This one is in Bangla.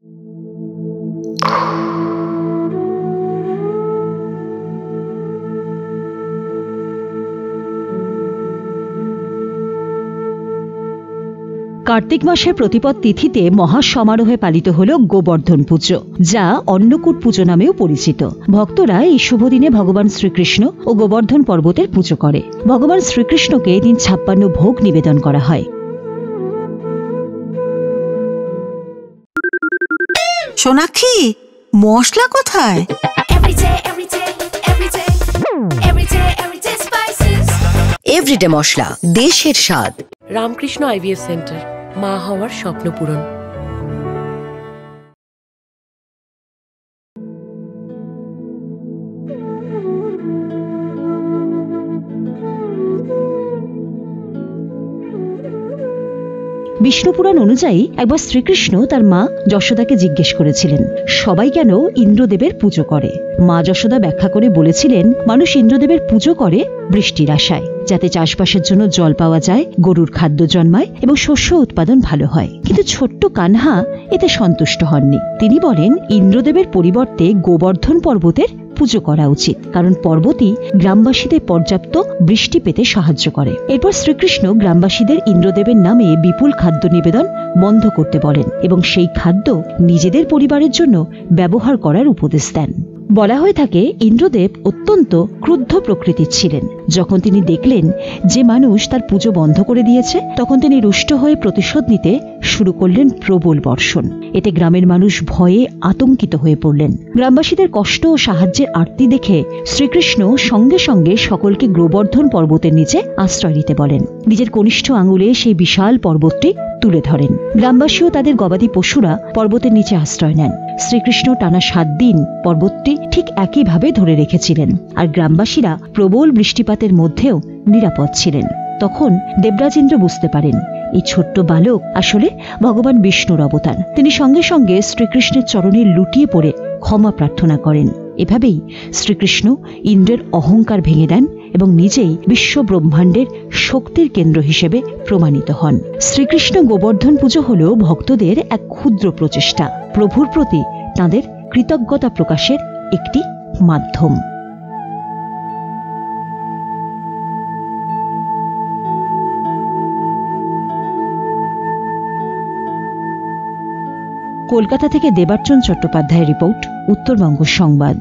কার্তিক মাসের প্রতিপদ তিথিতে মহাসমারোহে পালিত হল গোবর্ধন পুজো, যা অন্নকূট পুজো নামেও পরিচিত। ভক্তরা এই শুভ দিনে ভগবান শ্রীকৃষ্ণ ও গোবর্ধন পর্বতের পুজো করে। ভগবান শ্রীকৃষ্ণকে এদিন 56 ভোগ নিবেদন করা হয়। সোনাক্ষী, মশলা কোথায়? এভরিডে মশলা, দেশের স্বাদ। রামকৃষ্ণ আইভিএফ সেন্টার, মা হওয়ার স্বপ্ন পূরণ। বিষ্ণুপুরাণ অনুযায়ী একবার শ্রীকৃষ্ণ তার মা যশোদাকে জিজ্ঞেস করেছিলেন, সবাই কেন ইন্দ্রদেবের পুজো করে? মা যশোদা ব্যাখ্যা করে বলেছিলেন, মানুষ ইন্দ্রদেবের পুজো করে বৃষ্টির আশায়, যাতে চাষবাসের জন্য জল পাওয়া যায়, গরুর খাদ্য জন্মায় এবং শস্য উৎপাদন ভালো হয়। কিন্তু ছোট্ট কানহা এতে সন্তুষ্ট হননি। তিনি বলেন, ইন্দ্রদেবের পরিবর্তে গোবর্ধন পর্বতের পুজো করা উচিত, কারণ পর্বতই গ্রামবাসীদের পর্যাপ্ত বৃষ্টি পেতে সাহায্য করে। এরপর শ্রীকৃষ্ণ গ্রামবাসীদের ইন্দ্রদেবের নামে বিপুল খাদ্য নিবেদন বন্ধ করতে বলেন এবং সেই খাদ্য নিজেদের পরিবারের জন্য ব্যবহার করার উপদেশ দেন। বলা হয়ে থাকে, ইন্দ্রদেব অত্যন্ত ক্রুদ্ধ প্রকৃতির ছিলেন। যখন তিনি দেখলেন যে মানুষ তার পুজো বন্ধ করে দিয়েছে, তখন তিনি রুষ্ট হয়ে প্রতিশোধ নিতে শুরু করলেন প্রবল বর্ষণ। এতে গ্রামের মানুষ ভয়ে আতঙ্কিত হয়ে পড়লেন। গ্রামবাসীদের কষ্ট ও সাহায্যের আরতি দেখে শ্রীকৃষ্ণ সঙ্গে সঙ্গে সকলকে গোবর্ধন পর্বতের নিচে আশ্রয় নিতে বলেন। নিজের কনিষ্ঠ আঙুলে সেই বিশাল পর্বতটি তুলে ধরেন। গ্রামবাসী ও তাদের গবাদি পশুরা পর্বতের নিচে আশ্রয় নেন। শ্রীকৃষ্ণ টানা 7 দিন পর্বতটি ঠিক একইভাবে ধরে রেখেছিলেন, আর গ্রামবাসীরা প্রবল বৃষ্টিপাতের মধ্যেও নিরাপদ ছিলেন। তখন দেবরাজ ইন্দ্র বুঝতে পারেন, এই ছোট্ট বালক আসলে ভগবান বিষ্ণুর অবতার। তিনি সঙ্গে সঙ্গে শ্রীকৃষ্ণের চরণে লুটিয়ে পড়ে ক্ষমা প্রার্থনা করেন। এভাবেই শ্রীকৃষ্ণ ইন্দ্রের অহংকার ভেঙে দেন এবং নিজেই বিশ্ব ব্রহ্মাণ্ডের শক্তির কেন্দ্র হিসেবে প্রমাণিত হন। শ্রীকৃষ্ণ গোবর্ধন পুজো হল ভক্তদের এক ক্ষুদ্র প্রচেষ্টা, প্রভুর প্রতি তাঁদের কৃতজ্ঞতা প্রকাশের একটি মাধ্যম। কলকাতা থেকে দেবার্চন চট্টোপাধ্যায়ের রিপোর্ট, উত্তরবঙ্গ সংবাদ।